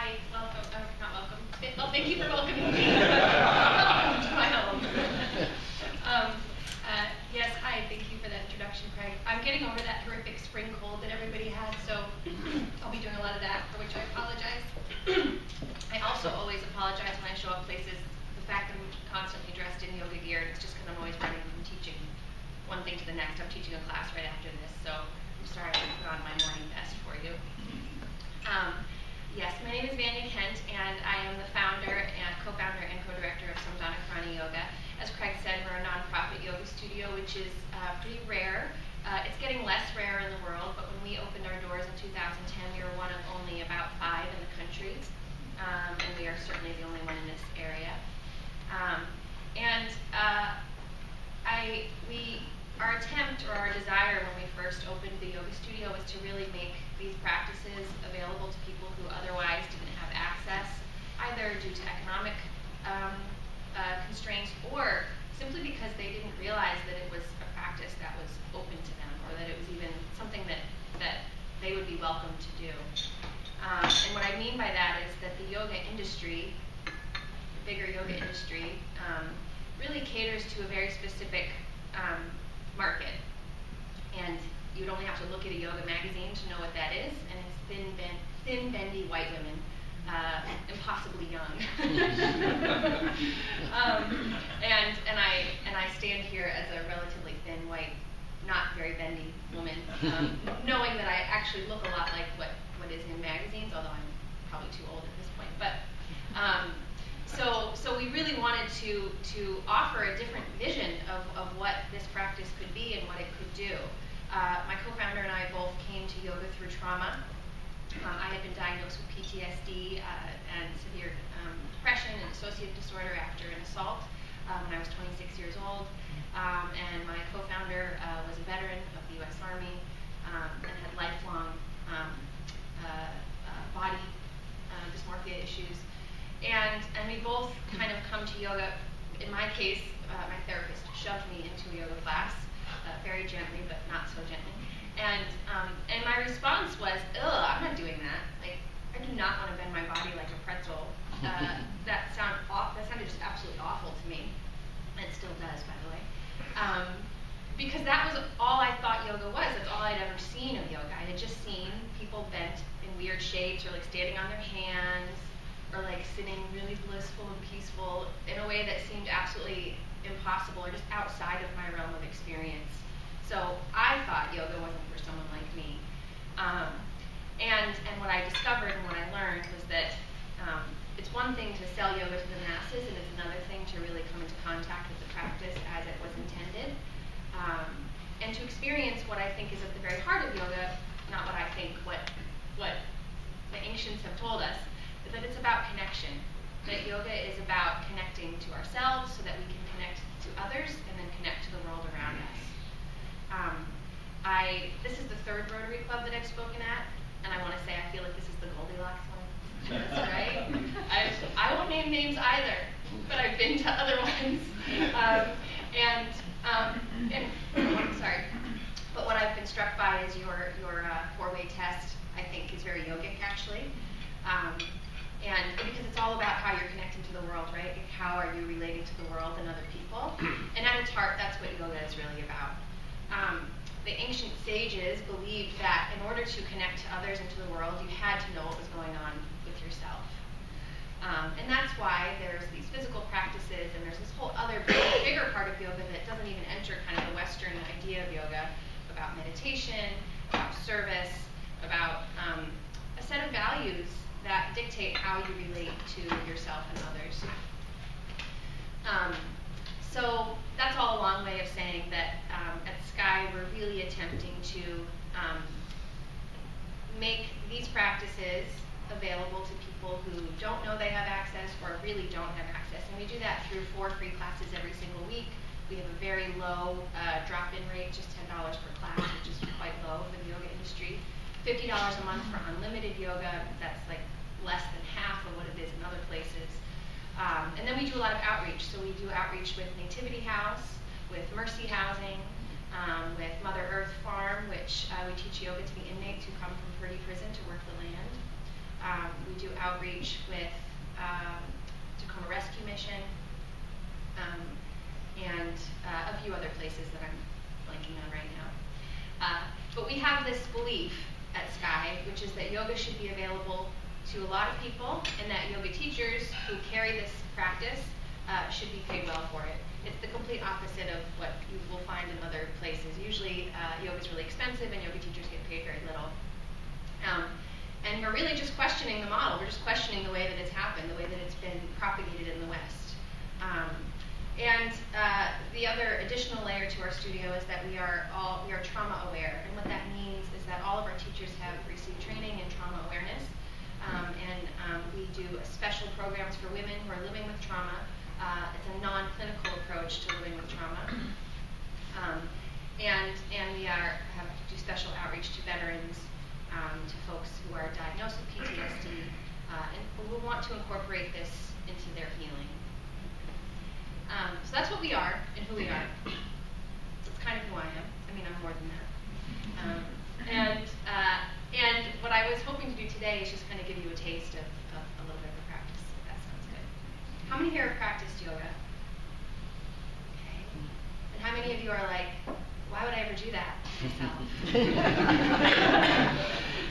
Hi, welcome, not welcome. Well, thank you for welcoming me. Welcome to my home. Yes, hi, thank you for that introduction, Craig. I'm getting over that horrific spring cold that everybody had, so I'll be doing a lot of that, for which I apologize. I also always apologize when I show up places, the fact that I'm constantly dressed in yoga gear, it's just because I'm always running from teaching one thing to the next. I'm teaching a class right after this, so I'm sorry I didn't put on my morning best for you. Yes, my name is Vania, and I am the founder and co-founder and co-director of Samdhana Karana Yoga. As Craig said, we're a nonprofit yoga studio, which is pretty rare. It's getting less rare in the world, but when we opened our doors in 2010, we were one of only about 5 in the country, and we are certainly the only one in this area. Our attempt or our desire when we first opened the yoga studio was to really make these practices available to people who otherwise didn't have access, either due to economic constraints or simply because they didn't realize that it was a practice that was open to them, or that it was even something that they would be welcome to do. And what I mean by that is that the yoga industry, the bigger yoga industry, really caters to a very specific market. And you'd only have to look at a yoga magazine to know what that is, and it's thin, bendy white women, impossibly young. And I stand here as a relatively thin, white, not very bendy woman, knowing that I actually look a lot like what is in magazines, although I'm probably too old at this point. But so we really wanted to offer a different vision of what this practice could be and what it could do. My co-founder and I both came to yoga through trauma. I had been diagnosed with PTSD and severe depression and dissociative disorder after an assault when I was 26 years old. And my co-founder was a veteran of the U.S. Army and had lifelong body dysmorphia issues. And we both kind of come to yoga. In my case, my therapist shoved me into a yoga class, very gently, but not so gently. And my response was, ugh, I'm not doing that. Like, I do not want to bend my body like a pretzel. That sounded just absolutely awful to me. It still does, by the way. Because that was all I thought yoga was. That's all I'd ever seen of yoga. I had just seen people bent in weird shapes, or like standing on their hands, or like sitting really blissful and peaceful in a way that seemed absolutely impossible or just outside of my realm of experience. So I thought yoga wasn't for someone like me. And what I discovered and what I learned was that it's one thing to sell yoga to the masses, and it's another thing to really come into contact with the practice as it was intended, and to experience what I think is at the very heart of yoga, not what I think, what the ancients have told us, but that it's about connection. That yoga is about connecting to ourselves so that we can connect to others and then connect to the world around us. This is the 3rd Rotary Club that I've spoken at, and I want to say I feel like this is the Goldilocks one. That's right. I won't name names either, but I've been to other ones. Sorry. But what I've been struck by is your 4-way test, I think, is very yogic, actually. And because it's all about how you're connecting to the world, right? How are you relating to the world and other people? And at its heart, that's what yoga is really about. The ancient sages believed that in order to connect to others and to the world, you had to know what was going on with yourself. And that's why there's these physical practices, and there's this whole other bigger part of yoga that doesn't even enter kind of the Western idea of yoga, about meditation, about service, about a set of values that dictate how you relate to yourself and others. So that's all a long way of saying that at Sky we're really attempting to make these practices available to people who don't know they have access or really don't have access. And we do that through 4 free classes every single week. We have a very low drop-in rate, just $10 per class, which is quite low for the yoga industry. $50 a month for unlimited yoga. That's like less than half of what it is in other places. And then we do a lot of outreach. So we do outreach with Nativity House, with Mercy Housing, with Mother Earth Farm, which we teach yoga to the inmates who come from Purdy Prison to work the land. We do outreach with Tacoma Rescue Mission, and a few other places that I'm blanking on right now. But we have this belief at Sky, which is that yoga should be available to a lot of people, and that yoga teachers who carry this practice should be paid well for it. It's the complete opposite of what you will find in other places. Usually yoga is really expensive and yoga teachers get paid very little. And we're really just questioning the model. We're just questioning the way that it's happened, the way that it's been propagated in the West. The other additional layer to our studio is that we are trauma aware, and what that means is that all of our teachers have received training in trauma awareness, we do special programs for women who are living with trauma. It's a non-clinical approach to living with trauma, and we do special outreach to veterans, to folks who are diagnosed with PTSD, and we want to incorporate this into their healing. So that's what we are and who we are. That's kind of who I am. I mean, I'm more than that. And what I was hoping to do today is just kind of give you a taste of a little bit of the practice, if that sounds good. How many here have practiced yoga? Okay. And how many of you are like, why would I ever do that myself?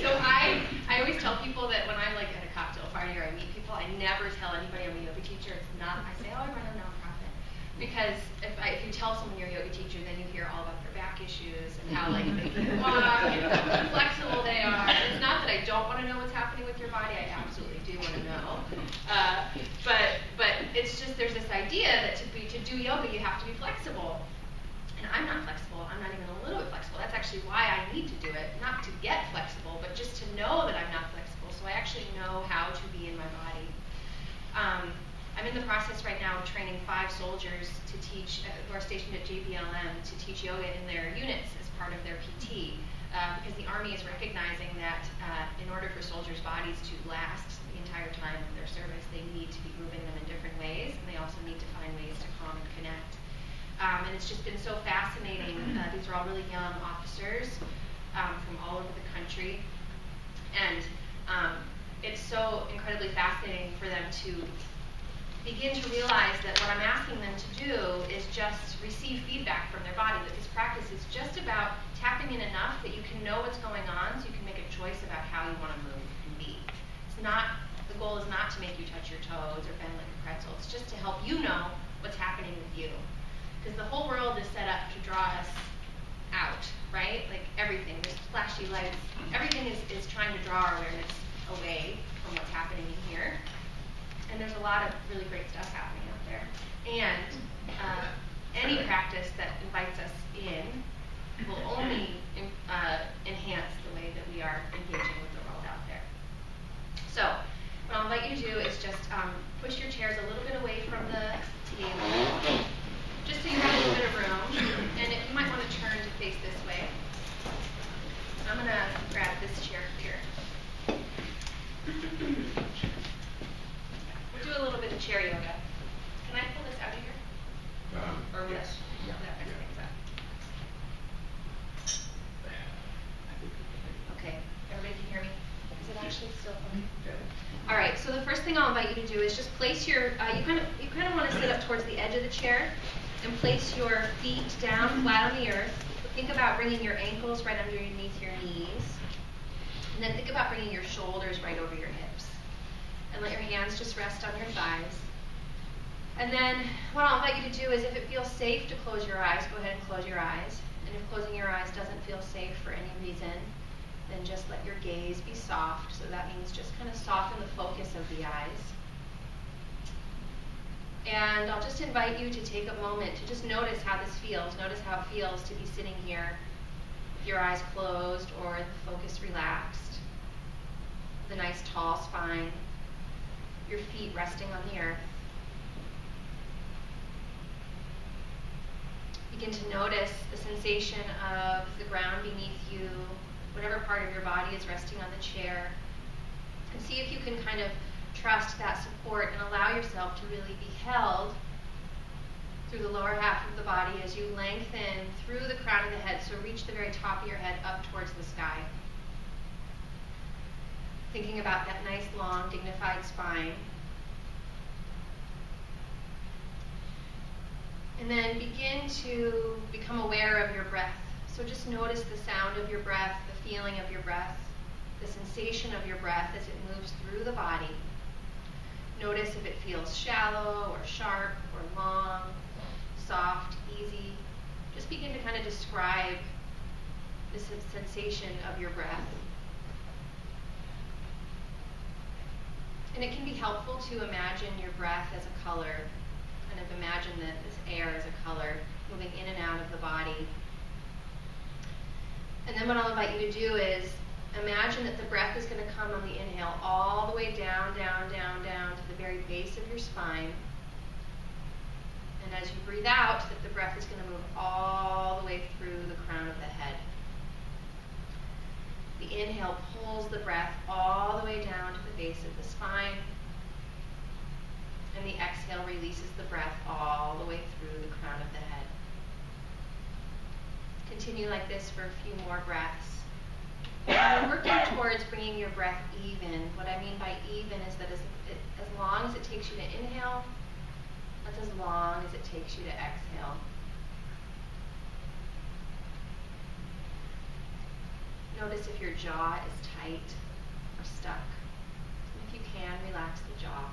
So I always tell people that when I'm like at a cocktail party or I meet people, I never tell anybody I'm a yoga teacher. It's not, I say, oh, I run a nonprofit. Because if you tell someone you're a yoga teacher, then you hear all about their back issues and how like they can walk and how flexible they are. And it's not that I don't want to know what's happening with your body. I absolutely do want to know. But it's just there's this idea that to do yoga you have to be flexible. And I'm not flexible. I'm not even a little bit flexible. That's actually why I need to do it, not to get flexible, but just to know that I'm not flexible, so I actually know how to be in my body. I'm in the process right now of training 5 soldiers to teach, who are stationed at JBLM, to teach yoga in their units as part of their PT, because the Army is recognizing that in order for soldiers' bodies to last the entire time of their service, they need to be moving them in different ways, and they also need to find ways to calm and connect. And it's just been so fascinating. These are all really young officers from all over the country. And it's so incredibly fascinating for them to begin to realize that what I'm asking them to do is just receive feedback from their body, that this practice is just about tapping in enough that you can know what's going on so you can make a choice about how you want to move and be. It's not, the goal is not to make you touch your toes or bend like a pretzel. It's just to help you know what's happening with you. Because the whole world is set up to draw us out, right? Like everything, there's flashy lights. Everything is trying to draw our awareness away from what's happening in here. And there's a lot of really great stuff happening out there. And any practice that invites us in will only enhance the way that we are engaging with the world out there. So what I'll invite you to do is just push your chairs a little bit away from the table, just so you have a little bit of room. And if you might want to turn to face this way. I'm going to grab this chair here. We'll do a little bit of chair yoga. Can I pull this out of here? Or yes. Yeah. That mess things up. Okay. Everybody can hear me? Is it actually still okay? Good. All right. So the first thing I'll invite you to do is just place your. You kind of want to sit up towards the edge of the chair, and place your feet down flat on the earth. Think about bringing your ankles right underneath your knees. And then think about bringing your shoulders right over your hips. And let your hands just rest on your thighs. And then what I'll invite you to do is, if it feels safe to close your eyes, go ahead and close your eyes. And if closing your eyes doesn't feel safe for any reason, then just let your gaze be soft. So that means just kind of soften the focus of the eyes. And I'll just invite you to take a moment to just notice how this feels. Notice how it feels to be sitting here with your eyes closed or the focus relaxed. The nice tall spine. Your feet resting on the earth. Begin to notice the sensation of the ground beneath you, whatever part of your body is resting on the chair. And see if you can kind of trust that support and allow yourself to really be held through the lower half of the body as you lengthen through the crown of the head. So reach the very top of your head up towards the sky. Thinking about that nice, long, dignified spine. And then begin to become aware of your breath. So just notice the sound of your breath, the feeling of your breath, the sensation of your breath as it moves through the body. Notice if it feels shallow or sharp or long, soft, easy. Just begin to kind of describe the sensation of your breath. And it can be helpful to imagine your breath as a color. Kind of imagine that this air is a color moving in and out of the body. And then what I'll invite you to do is imagine that the breath is going to come on the inhale all the way down, down, down, down to the very base of your spine. And as you breathe out, that the breath is going to move all the way through the crown of the head. The inhale pulls the breath all the way down to the base of the spine. And the exhale releases the breath all the way through the crown of the head. Continue like this for a few more breaths. And we're working towards bringing your breath even. What I mean by even is that as long as it takes you to inhale, that's as long as it takes you to exhale. Notice if your jaw is tight or stuck. And if you can, relax the jaw.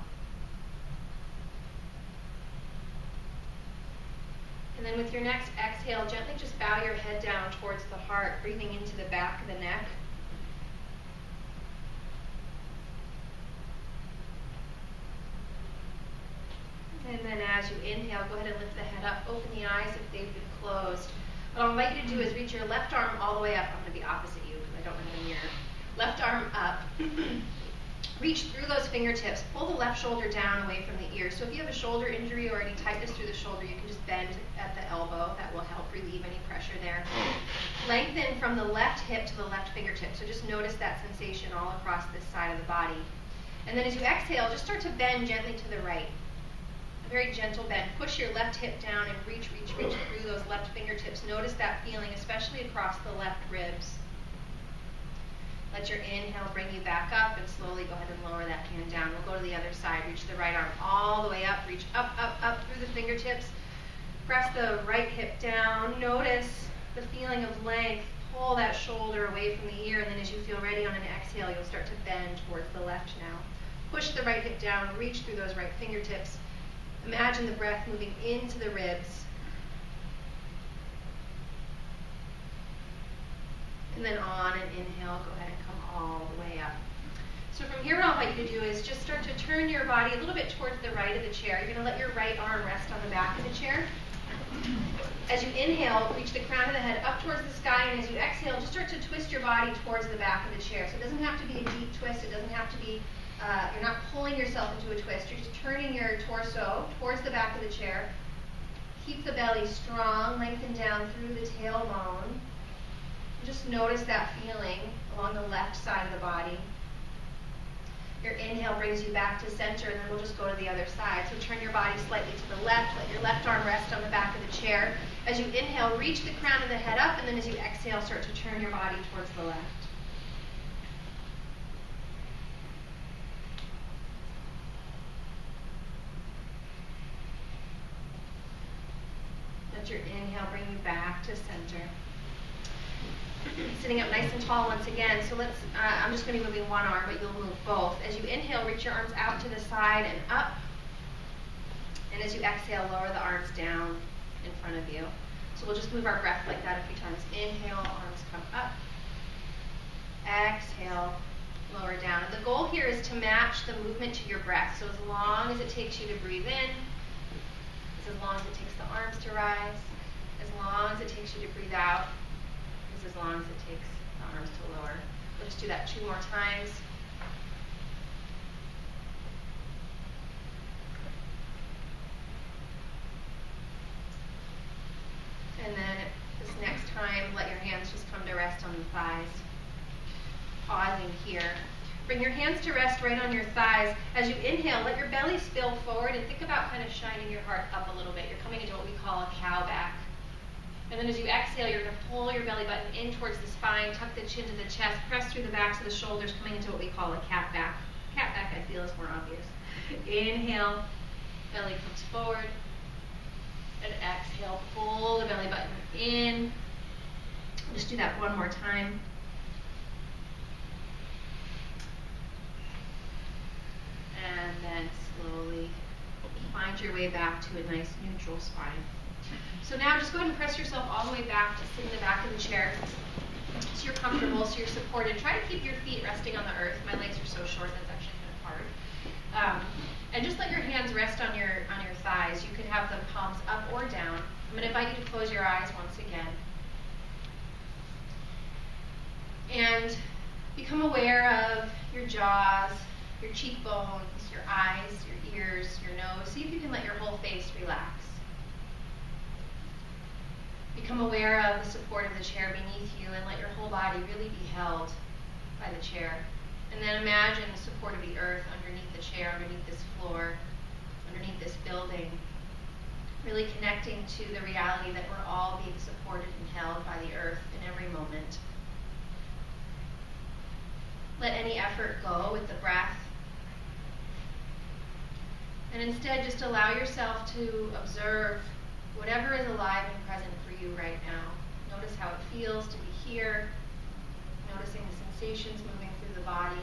And then with your next exhale, gently just bow your head down towards the heart, breathing into the back of the neck. And then as you inhale, go ahead and lift the head up. Open the eyes if they've been closed. What I'll invite you to do is reach your left arm all the way up. I'm going to be opposite you because I don't have a mirror. Left arm up. Reach through those fingertips. Pull the left shoulder down away from the ear. So if you have a shoulder injury or any tightness through the shoulder, you can just bend at the elbow. That will help relieve any pressure there. Lengthen from the left hip to the left fingertip. So just notice that sensation all across this side of the body. And then as you exhale, just start to bend gently to the right. A very gentle bend. Push your left hip down and reach through those left fingertips. Notice that feeling, especially across the left ribs. Let your inhale bring you back up, and slowly go ahead and lower that hand down. We'll go to the other side. Reach the right arm all the way up. Reach up, up, up through the fingertips. Press the right hip down. Notice the feeling of length. Pull that shoulder away from the ear, and then as you feel ready on an exhale, you'll start to bend towards the left now. Push the right hip down. Reach through those right fingertips. Imagine the breath moving into the ribs. And then on an inhale, go ahead and come all the way up. So from here, what I'll invite you to do is just start to turn your body a little bit towards the right of the chair. You're going to let your right arm rest on the back of the chair. As you inhale, reach the crown of the head up towards the sky, and as you exhale, just start to twist your body towards the back of the chair. So it doesn't have to be a deep twist. It doesn't have to be, you're not pulling yourself into a twist. You're just turning your torso towards the back of the chair. Keep the belly strong, lengthen down through the tailbone. Just notice that feeling along the left side of the body. Your inhale brings you back to center, and then we'll just go to the other side. So turn your body slightly to the left. Let your left arm rest on the back of the chair. As you inhale, reach the crown of the head up, and then as you exhale, start to turn your body towards the left. Let your inhale bring you back to center. Sitting up nice and tall once again. So let's, I'm just going to be moving one arm, but you'll move both. As you inhale, reach your arms out to the side and up. And as you exhale, lower the arms down in front of you. So we'll just move our breath like that a few times. Inhale, arms come up. Exhale, lower down. And the goal here is to match the movement to your breath. So as long as it takes you to breathe in, as long as it takes the arms to rise, as long as it takes you to breathe out, as long as it takes the arms to lower. We'll just do that 2 more times. And then this next time, let your hands just come to rest on the thighs. Pausing here. Bring your hands to rest right on your thighs. As you inhale, let your belly spill forward and think about kind of shining your heart up a little bit. You're coming into what we call a cow back. And then as you exhale, you're going to pull your belly button in towards the spine, tuck the chin to the chest, press through the backs of the shoulders, coming into what we call a cat back. Cat back, I feel, is more obvious. Inhale, belly comes forward. And exhale, pull the belly button in. Just do that one more time. And then slowly find your way back to a nice neutral spine. So now just go ahead and press yourself all the way back to sit in the back of the chair so you're comfortable, so you're supported. Try to keep your feet resting on the earth. My legs are so short that's actually kind of hard. And just let your hands rest on your thighs. You can have the palms up or down. I'm going to invite you to close your eyes once again. And become aware of your jaws, your cheekbones, your eyes, your ears, your nose. See if you can let your whole face relax. Become aware of the support of the chair beneath you and let your whole body really be held by the chair. And then imagine the support of the earth underneath the chair, underneath this floor, underneath this building. Really connecting to the reality that we're all being supported and held by the earth in every moment. Let any effort go with the breath. And instead just allow yourself to observe whatever is alive and present for you right now. Notice how it feels to be here. Noticing the sensations moving through the body.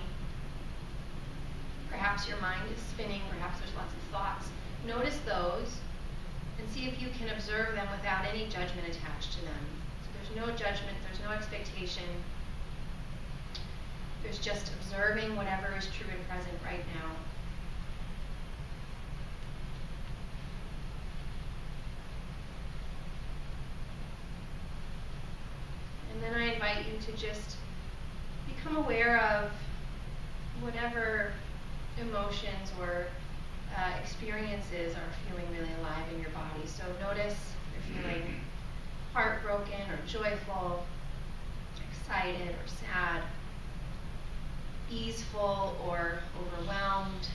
Perhaps your mind is spinning, perhaps there's lots of thoughts. Notice those and see if you can observe them without any judgment attached to them. So there's no judgment, there's no expectation. There's just observing whatever is true and present right now. And then I invite you to just become aware of whatever emotions or experiences are feeling really alive in your body. So notice if you're feeling heartbroken or joyful, excited or sad, easeful or overwhelmed.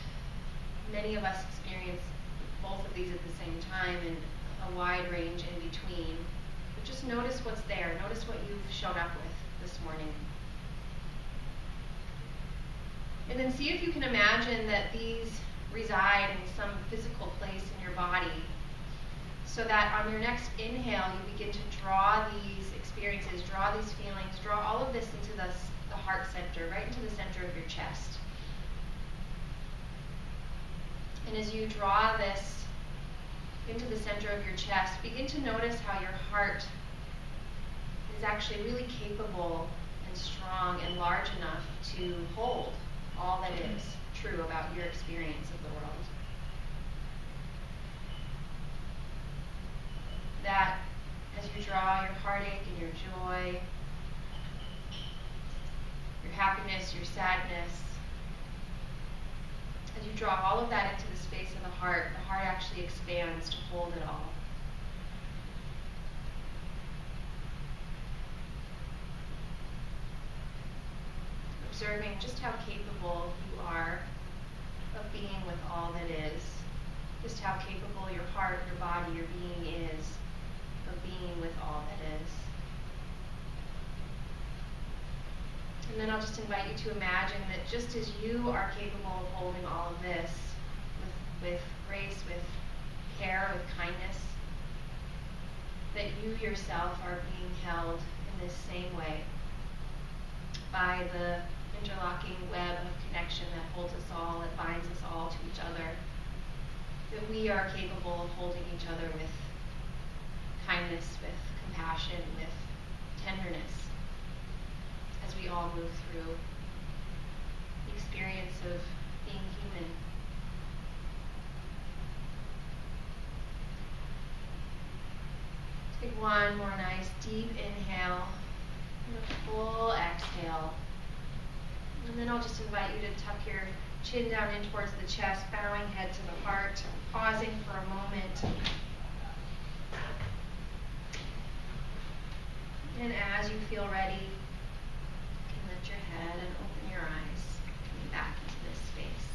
Many of us experience both of these at the same time and a wide range in between. But just notice what's there. Notice what you've shown up with this morning. And then see if you can imagine that these reside in some physical place in your body so that on your next inhale you begin to draw these experiences, draw these feelings, draw all of this into the heart center, right into the center of your chest. And as you draw this into the center of your chest, begin to notice how your heart is actually really capable and strong and large enough to hold all that is true about your experience of the world. That as you draw your heartache and your joy, your happiness, your sadness, as you draw all of that into the space of the heart actually expands to hold it all. Observing just how capable you are of being with all that is, just how capable your heart, your body, your being is of being with all that is. And then I'll just invite you to imagine that just as you are capable of holding all of this with grace, with care, with kindness, that you yourself are being held in this same way by the interlocking web of connection that holds us all, that binds us all to each other, that we are capable of holding each other with kindness, with compassion, with tenderness, as we all move through the experience of being human. Take one more nice deep inhale and a full exhale. And then I'll just invite you to tuck your chin down in towards the chest, bowing head to the heart, pausing for a moment. And as you feel ready, you can lift your head and open your eyes, coming back into this space.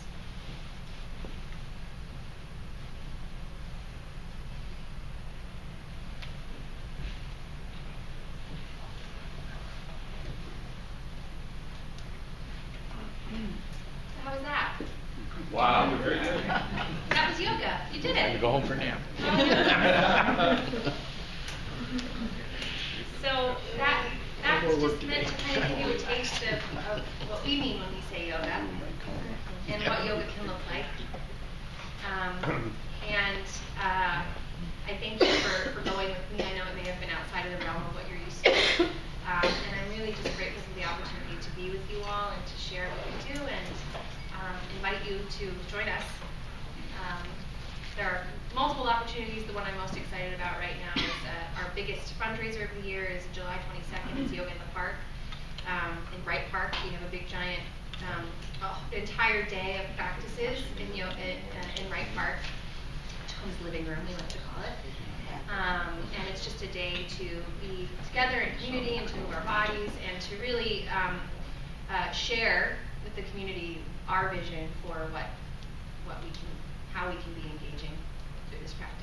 Wow, very good. That was yoga. You did Time to it. go home for a nap. So that was just meant to kind of give you a taste of what we mean when we say yoga and what yoga can look like. I thank you for going with me. I know it may have been outside of the realm of what you're used to. And I'm really just grateful for the opportunity to be with you all and to share what we do and invite you to join us. There are multiple opportunities. The one I'm most excited about right now is our biggest fundraiser of the year is July 22nd. It's Yoga in the Park. In Wright Park, we have a big giant entire day of practices in Wright Park. Tacoma's living room, we like to call it. And it's just a day to be together in community and to move our bodies and to really share with the community our vision for how we can be engaging through this practice.